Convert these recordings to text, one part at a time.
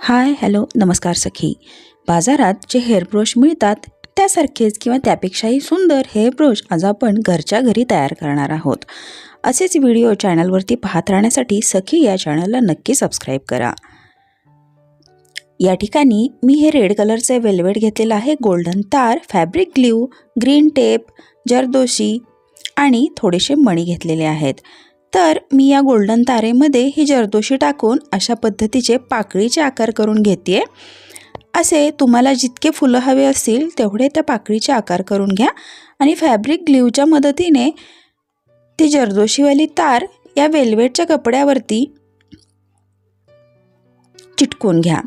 Hi hello नमस्कार सखी। बाजारात जे हेअर ब्रश मिळतात त्यासारखेच किंवा त्यापेक्षाही सुंदर हेअर ब्रश आज आपण घरच्या घरी तयार करणार आहोत। असेच व्हिडिओ चॅनलवरती पाहत राहण्यासाठी सखी या चॅनलला नक्की सबस्क्राईब करा। या ठिकाणी मी हे रेड कलरचे वेल्वेट घेतलेला आहे, गोल्डन तार, fabric glue, green tape, zardozi आणि थोडेसे मणी घेतलेले आहेत। तर मी या गोल्डन तारेमध्ये ही जरदोशी टाकून अशा पद्धतीचे पाकळीचे आकार करून घेते। असे तुम्हाला जितके फुलं हवे असतील तेवढे त्या पाकळीचे आकार करून घ्या आणि फॅब्रिक ग्लूच्या मदतीने ती जरदोशीवाली तार या वेल्वेटच्या कपड्यावरती चिटकवून घ्या।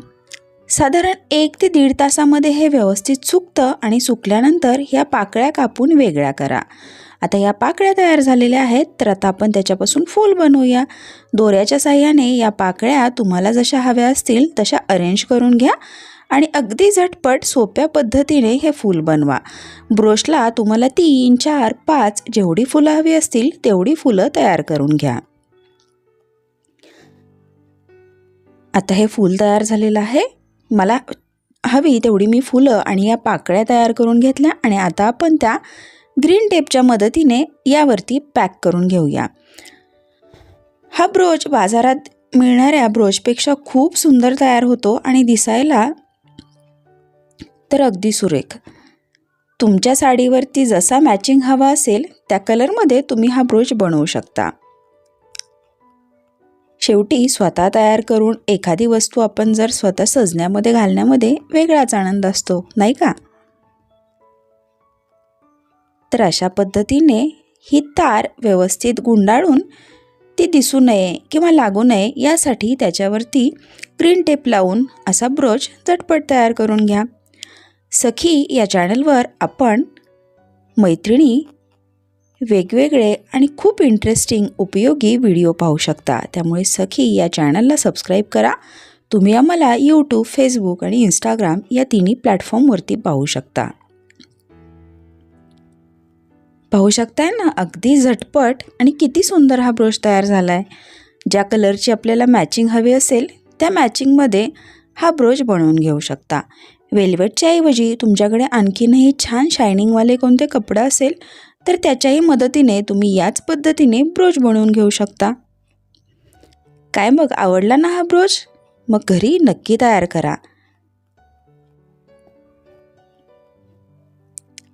साधारण 1 ते 1.5 तासामध्ये हे व्यवस्थित सुकतं आणि सुकल्यानंतर या पाकळ्या कापून वेगळ्या करा। आता या पाकळ्या तयार झालेल्या आहेत, तर आता आपण त्याच्यापासून फूल बनवूया। दोऱ्याच्या साहाय्याने या पाकळ्या तुम्हाला जशा हव्या असतील तशा अरेंज करून घ्या आणि अगदी झटपट सोप्या पद्धतीने हे फूल बनवा। ब्रशला तुम्हाला 3, 4, 5 जेवढी फुलं हवी असतील तेवढी फुलं तयार करून घ्या। आता हे फूल तयार झालेलं आहे। मला हवी तेवढी मी फुलं आणि या पाकळ्या तयार करून घेतल्या आणि आता आपण त्या ग्रीन टेपच्या मदतीने यावरती पॅक करून घेऊया। हा ब्रोच बाजारात मिळणाऱ्या ब्रोचपेक्षा खूप सुंदर तयार होतो आणि दिसायला तर अगदी सुरेख। तुमच्या साडीवरती जसा मॅचिंग हवा असेल त्या कलरमध्ये तुम्ही हा ब्रोच बनवू शकता। शेवटी स्वतः तयार करून एखादी वस्तू आपण जर स्वतः सजण्यामध्ये घालण्यामध्ये वेगळाच आनंद असतो, नाही का? तर अशा पद्धतीने ही तार व्यवस्थित गुंडाळून ती दिसू नये किंवा लागू नये यासाठी त्याच्यावरती ग्रीन टेप लावून असा ब्रोच झटपट तयार करून घ्या। सखी या चॅनलवर आपण मैत्रिणी वेगवेगळे आणि खूप इंटरेस्टिंग उपयोगी व्हिडिओ पाहू शकता। त्यामुळे सखी या चॅनलला सबस्क्राईब करा। तुम्ही आम्हाला यूट्यूब, फेसबुक आणि इंस्टाग्राम या तिन्ही प्लॅटफॉर्मवरती पाहू शकता। पाहू शकताय ना, अगदी झटपट आणि किती सुंदर हा ब्रश तयार झाला आहे। ज्या कलरची आपल्याला मॅचिंग हवी असेल त्या मॅचिंगमध्ये हा ब्रश बनवून घेऊ शकता। वेल्वेटच्या ऐवजी तुमच्याकडे आणखीनही छान शायनिंगवाले कोणते कपडे असेल तर त्याच्याही मदतीने तुम्ही याच पद्धतीने ब्रोच बनवून घेऊ शकता। काय मग, आवडला ना हा ब्रोच? मग घरी नक्की तयार करा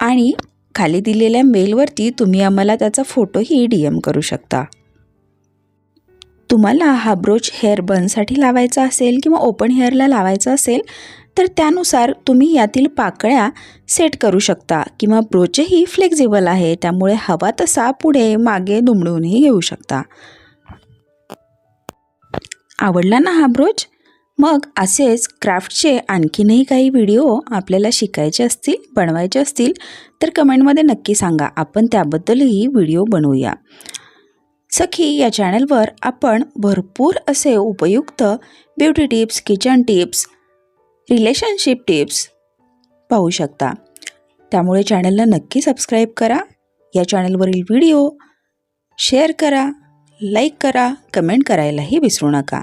आणि खाली दिलेल्या मेलवरती तुम्ही आम्हाला त्याचा फोटोही DM करू शकता। तुम्हाला हा ब्रोच हेअर बनसाठी लावायचा असेल किंवा ओपन हेअरला लावायचा असेल तर त्यानुसार तुम्ही यातील पाकळ्या सेट करू शकता किंवा ब्रोचही फ्लेक्झिबल आहे, त्यामुळे हवा तसा पुढे मागे दुमडूनही घेऊ शकता। आवडला ना हा ब्रोच? मग असेच क्राफ्टचे आणखीनही काही व्हिडिओ आपल्याला शिकायचे असतील, बनवायचे असतील तर कमेंटमध्ये नक्की सांगा, आपण त्याबद्दलही व्हिडिओ बनवूया। सखी या चॅनलवर आपण भरपूर असे उपयुक्त beauty tips, kitchen tips, relationship tips पाहू शकता। त्यामुळे चॅनलला नक्की सबस्क्राईब करा। या चॅनलवरील व्हिडिओ शेअर करा, लाईक करा, कमेंट करायलाही विसरू नका।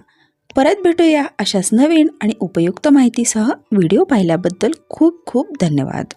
परत भेटूया अशाच नवीन आणि उपयुक्त माहितीसह। व्हिडिओ पाहिल्याबद्दल खूप खूप धन्यवाद।